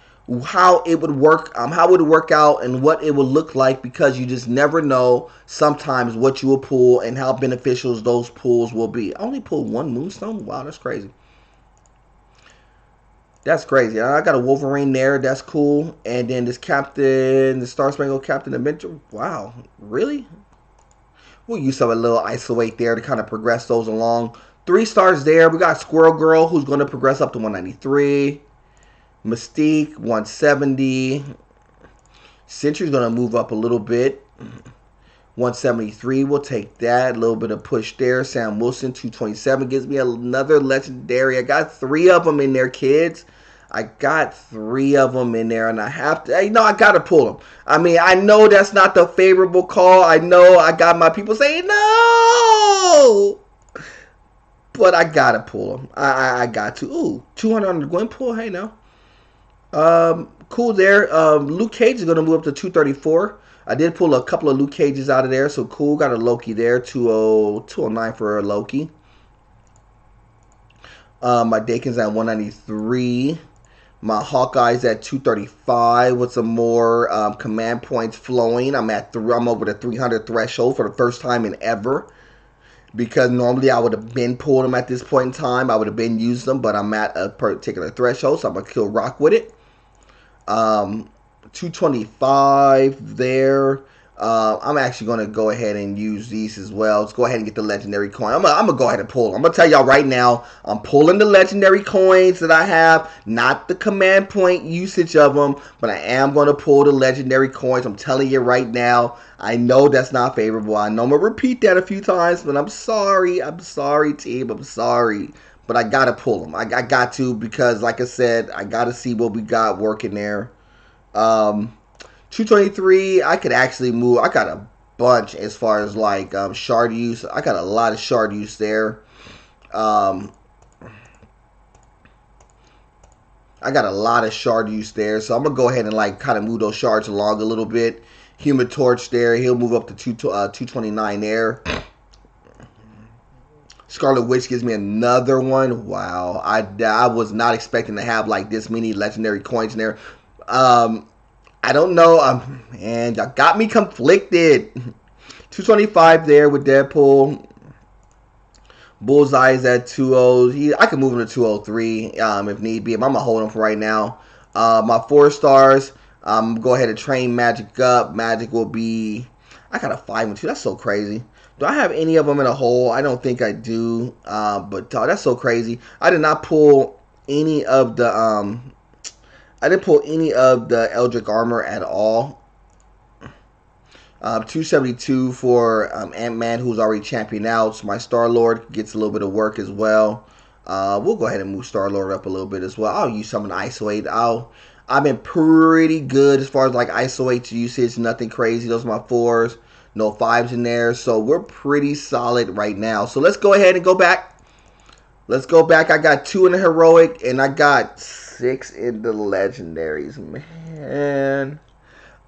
Speaker 2: how it would work, how it would work out, and what it would look like, because you just never know sometimes what you will pull and how beneficial those pulls will be. I only pulled 1 Moonstone? Wow, that's crazy. That's crazy. I got a Wolverine there. That's cool. And then this Captain, the Star Spangled Captain Adventure. Wow, really? We'll use some a little isolate there to kind of progress those along. 3 stars there. We got Squirrel Girl, who's going to progress up to 193. Mystique, 170. Sentry's going to move up a little bit. 173, we'll take that. A little bit of push there. Sam Wilson, 227, gives me another legendary. I got 3 of them in there, kids. I got 3 of them in there, and I have to, you know, I got to pull them. I mean, I know that's not the favorable call. I know I got my people saying no, but I got to pull them. I got to. Ooh, 200 on the Gwen pull. Hey, now. Cool there. Luke Cage is going to move up to 234. I did pull a couple of Luke Cages out of there, so cool. Got a Loki there, 209 for a Loki. My Dakin's at 193. My Hawkeye's at 235 with some more command points flowing. I'm over the 300 threshold for the first time in ever. Because normally I would have been pulled them at this point in time. I would have been used them, but I'm at a particular threshold, so I'm going to kill rock with it. 225 there. I'm actually going to go ahead and use these as well. Let's go ahead and get the legendary coin. I'm going to go ahead and pull them. I'm going to tell y'all right now, I'm pulling the legendary coins that I have. Not the command point usage of them, but I am going to pull the legendary coins. I'm telling you right now. I know that's not favorable. I know I'm going to repeat that a few times, but I'm sorry. I'm sorry, team. I'm sorry. But I got to pull them. I got to, because, like I said, I got to see what we got working there. 223, I could actually move. I got a bunch as far as, like, shard use. I got a lot of shard use there. I got a lot of shard use there. So I'm going to go ahead and, like, kind of move those shards along a little bit. Human Torch there. He'll move up to 229 there. Scarlet Witch gives me another one. Wow. I was not expecting to have like this many legendary coins in there. I don't know. Man, y'all got me conflicted. 225 there with Deadpool. Bullseye's at 20. I can move him to 203 if need be. I'm going to hold him for right now. My 4 stars. Go ahead and train Magic up. Magic will be... I got a 5 and 2. That's so crazy. Do I have any of them in a hole? I don't think I do. But that's so crazy. I did not pull any of the... I didn't pull any of the Eldritch Armor at all. 272 for Ant-Man, who's already champion out. So my Star-Lord gets a little bit of work as well. We'll go ahead and move Star-Lord up a little bit as well. I'll use some in Isolate. I've been pretty good as far as like Isolate usage. Nothing crazy. Those are my 4s. No 5s in there. So we're pretty solid right now. So let's go ahead and go back. Let's go back. I got 2 in the Heroic and I got 6 in the Legendaries. Man.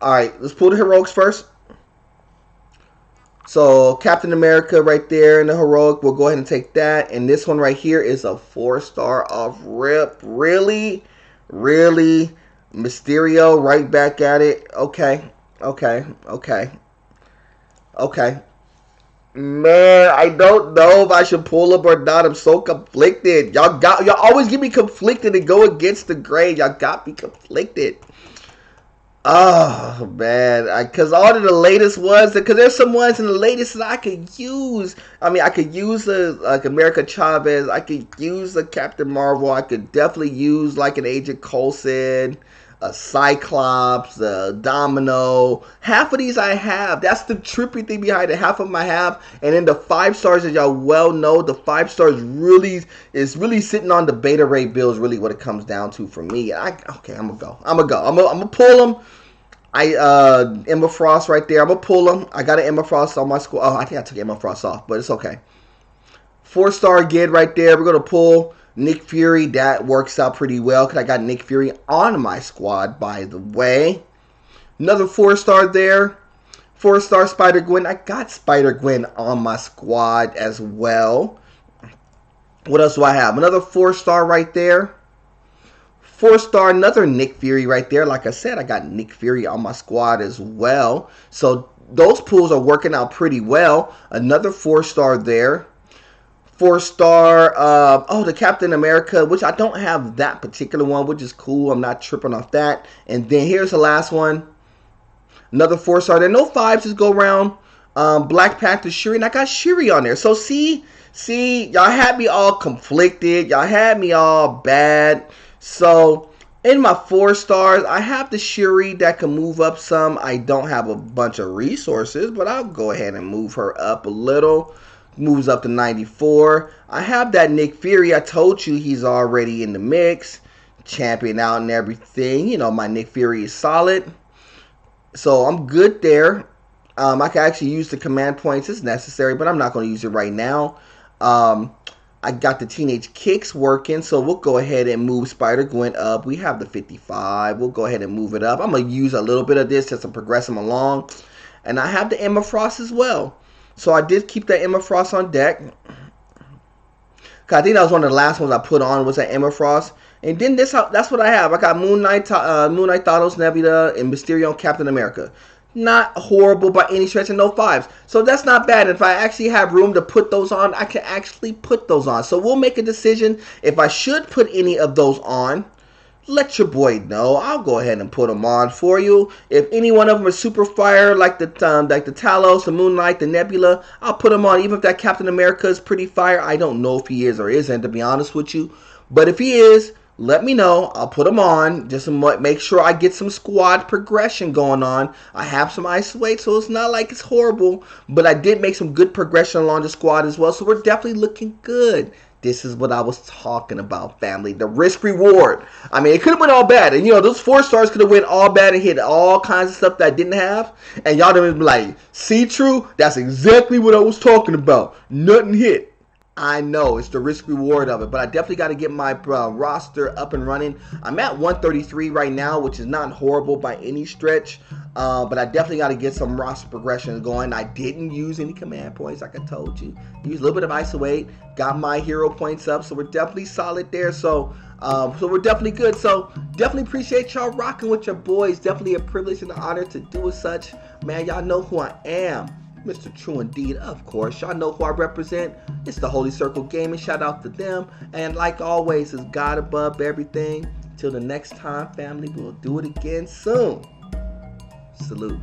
Speaker 2: Alright, let's pull the Heroics first. So Captain America right there in the Heroic. We'll go ahead and take that. And this one right here is a 4-star off rip. Really? Really? Mysterio right back at it. Okay. Man, I don't know if I should pull him or not. I'm so conflicted. Y'all always get me conflicted and go against the grain. Y'all got me conflicted. Oh man, because all of the latest ones, because there's some ones in the latest that I could use. I mean, I could use like America Chavez. I could use a Captain Marvel. I could definitely use like an Agent Coulson, a Cyclops, a Domino. Half of these I have. That's the trippy thing behind it. Half of them I have, and then the 5 stars, as y'all well know, the 5 stars really is really sitting on the Beta Ray bills. Really, what it comes down to for me. Okay, I'm gonna pull them. Emma Frost right there. I'm gonna pull them. I got an Emma Frost on my squad. Oh, I think I took Emma Frost off, but it's okay. 4-star again right there. We're gonna pull Nick Fury. That works out pretty well because I got Nick Fury on my squad, by the way. Another 4-star there. 4-star Spider-Gwen. I got Spider-Gwen on my squad as well. What else do I have? Another 4-star right there. 4-star, another Nick Fury right there. Like I said, I got Nick Fury on my squad as well. So those pools are working out pretty well. Another 4-star there. 4-star, the Captain America, which I don't have that particular one, which is cool. I'm not tripping off that. And then here's the last one. Another 4-star. There are no 5s just go around. Black Panther, Shuri, and I got Shuri on there. So see, y'all had me all conflicted. Y'all had me all bad. So in my 4 stars, I have the Shuri that can move up some. I don't have a bunch of resources, but I'll go ahead and move her up a little. Moves up to 94. I have that Nick Fury. I told you he's already in the mix. Champion out and everything. You know, my Nick Fury is solid. So I'm good there. I can actually use the command points as necessary, but I'm not going to use it right now. I got the Teenage Kicks working, so we'll go ahead and move Spider-Gwen up. We have the 55. We'll go ahead and move it up. I'm going to use a little bit of this just to progress them along. And I have the Emma Frost as well. So I did keep that Emma Frost on deck. I think that was one of the last ones I put on was that Emma Frost. And then that's what I have. I got Moon Knight, Thanos, Nebula, and Mysterio and Captain America. Not horrible by any stretch, and no 5s. So that's not bad. If I actually have room to put those on, I can actually put those on. So we'll make a decision if I should put any of those on. Let your boy know. I'll go ahead and put them on for you. If any one of them are super fire, like the Talos, the Moon Knight, the Nebula, I'll put them on. Even if that Captain America is pretty fire, I don't know if he is or isn't, to be honest with you. But if he is, let me know. I'll put them on just to make sure I get some squad progression going on. I have some ice weight, so it's not like it's horrible. But I did make some good progression along the squad as well, so we're definitely looking good. This is what I was talking about, family. The risk reward. I mean, it could have went all bad. And, you know, those 4 stars could have went all bad and hit all kinds of stuff that I didn't have. And y'all done be like, see, True? That's exactly what I was talking about. Nothing hit. I know, it's the risk reward of it, but I definitely got to get my roster up and running. I'm at 133 right now, which is not horrible by any stretch, but I definitely got to get some roster progression going. I didn't use any command points, like I told you. Used a little bit of isolate, got my hero points up, so we're definitely solid there. So we're definitely good. So definitely appreciate y'all rocking with your boys. Definitely a privilege and an honor to do as such. Man, y'all know who I am. Mr. True Indeed, of course. Y'all know who I represent. It's the Holy Circle Gaming. Shout out to them. And like always, is God above everything. Till the next time, family, we'll do it again soon. Salute.